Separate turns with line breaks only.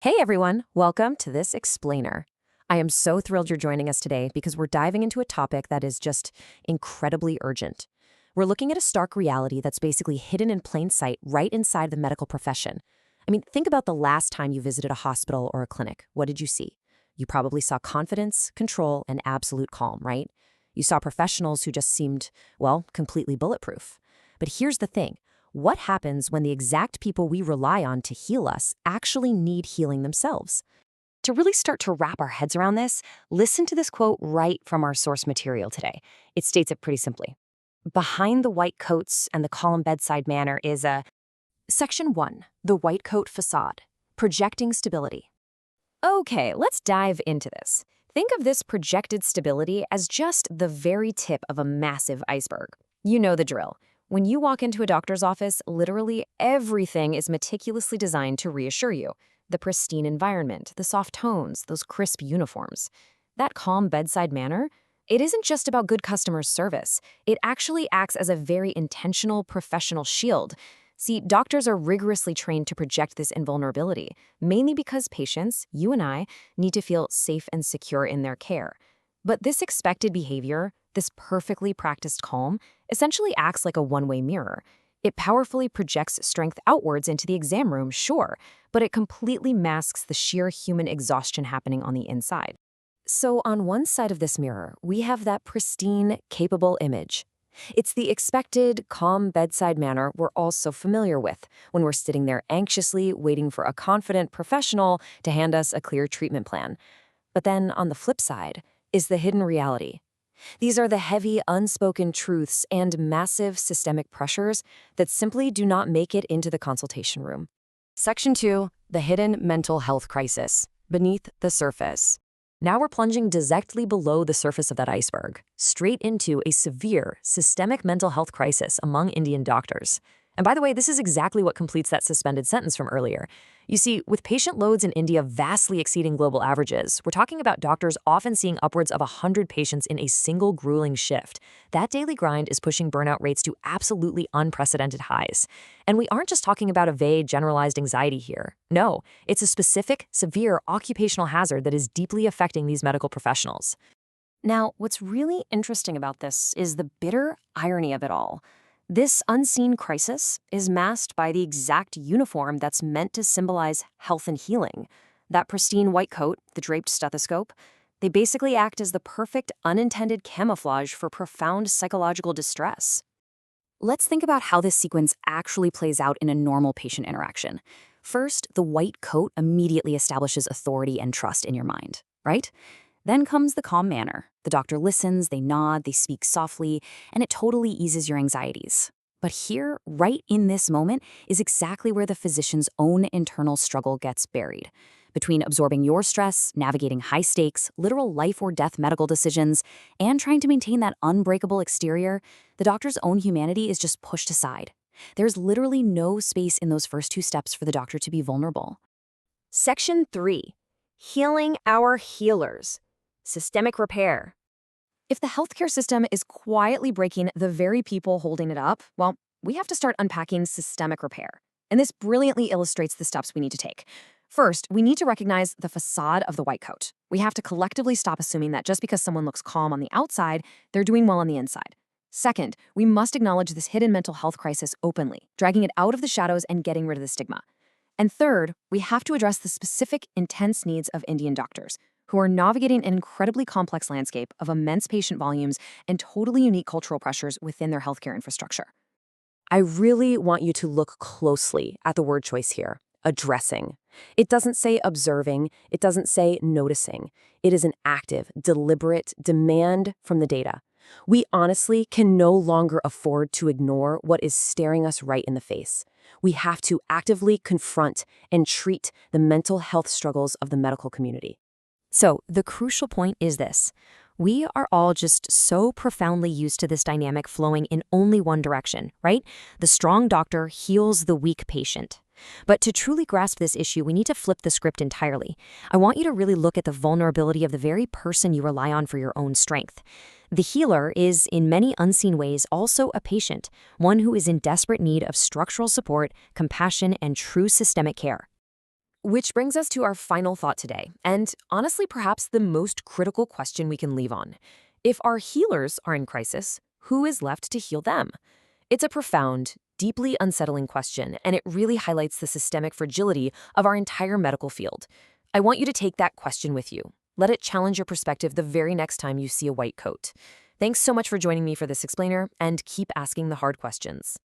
Hey everyone, welcome to this explainer. I am so thrilled you're joining us today because we're diving into a topic that is just incredibly urgent. We're looking at a stark reality that's basically hidden in plain sight right inside the medical profession. Think about the last time you visited a hospital or a clinic. What did you see? You probably saw confidence, control, and absolute calm, right? You saw professionals who just seemed, well, completely bulletproof. But here's the thing. What happens when the exact people we rely on to heal us actually need healing themselves? To really start to wrap our heads around this, listen to this quote right from our source material today. It states it pretty simply. Behind the white coats and the calm bedside manner is a Section 1, the white coat facade, projecting stability. Okay, let's dive into this. Think of this projected stability as just the very tip of a massive iceberg. You know the drill. When you walk into a doctor's office, literally everything is meticulously designed to reassure you. The pristine environment, the soft tones, those crisp uniforms. That calm bedside manner, it isn't just about good customer service. It actually acts as a very intentional professional shield. See, doctors are rigorously trained to project this invulnerability, mainly because patients, you and I, need to feel safe and secure in their care. But this expected behavior, this perfectly practiced calm, essentially acts like a one-way mirror. It powerfully projects strength outwards into the exam room, sure, but it completely masks the sheer human exhaustion happening on the inside. So on one side of this mirror, we have that pristine, capable image. It's the expected, calm bedside manner we're all so familiar with when we're sitting there anxiously waiting for a confident professional to hand us a clear treatment plan. But then on the flip side is the hidden reality. These are the heavy, unspoken truths and massive systemic pressures that simply do not make it into the consultation room. Section 2, the hidden mental health crisis, beneath the surface. Now we're plunging directly below the surface of that iceberg, straight into a severe, systemic mental health crisis among Indian doctors. And by the way, this is exactly what completes that suspended sentence from earlier. You see, with patient loads in India vastly exceeding global averages, we're talking about doctors often seeing upwards of 100 patients in a single grueling shift. That daily grind is pushing burnout rates to absolutely unprecedented highs. And we aren't just talking about a vague, generalized anxiety here. No, it's a specific, severe occupational hazard that is deeply affecting these medical professionals. Now, what's really interesting about this is the bitter irony of it all. This unseen crisis is masked by the exact uniform that's meant to symbolize health and healing. That pristine white coat, the draped stethoscope, they basically act as the perfect unintended camouflage for profound psychological distress. Let's think about how this sequence actually plays out in a normal patient interaction. First, the white coat immediately establishes authority and trust in your mind, right? Then comes the calm manner. The doctor listens, they nod, they speak softly, and it totally eases your anxieties. But here, right in this moment, is exactly where the physician's own internal struggle gets buried. Between absorbing your stress, navigating high-stakes, literal life or death medical decisions, and trying to maintain that unbreakable exterior, the doctor's own humanity is just pushed aside. There's literally no space in those first two steps for the doctor to be vulnerable. Section 3. Healing our healers. Systemic repair. If the healthcare system is quietly breaking the very people holding it up, well, we have to start unpacking systemic repair. And this brilliantly illustrates the steps we need to take. First, we need to recognize the facade of the white coat. We have to collectively stop assuming that just because someone looks calm on the outside, they're doing well on the inside. Second, we must acknowledge this hidden mental health crisis openly, dragging it out of the shadows and getting rid of the stigma. And third, we have to address the specific, intense needs of Indian doctors, who are navigating an incredibly complex landscape of immense patient volumes and totally unique cultural pressures within their healthcare infrastructure. I really want you to look closely at the word choice here, addressing. It doesn't say observing, it doesn't say noticing. It is an active, deliberate demand from the data. We honestly can no longer afford to ignore what is staring us right in the face. We have to actively confront and treat the mental health struggles of the medical community. So the crucial point is this. We are all just so profoundly used to this dynamic flowing in only one direction, right? The strong doctor heals the weak patient. But to truly grasp this issue, we need to flip the script entirely. I want you to really look at the vulnerability of the very person you rely on for your own strength. The healer is, in many unseen ways, also a patient, one who is in desperate need of structural support, compassion, and true systemic care. Which brings us to our final thought today, and honestly, perhaps the most critical question we can leave on. If our healers are in crisis, who is left to heal them? It's a profound, deeply unsettling question, and it really highlights the systemic fragility of our entire medical field. I want you to take that question with you. Let it challenge your perspective the very next time you see a white coat. Thanks so much for joining me for this explainer, and keep asking the hard questions.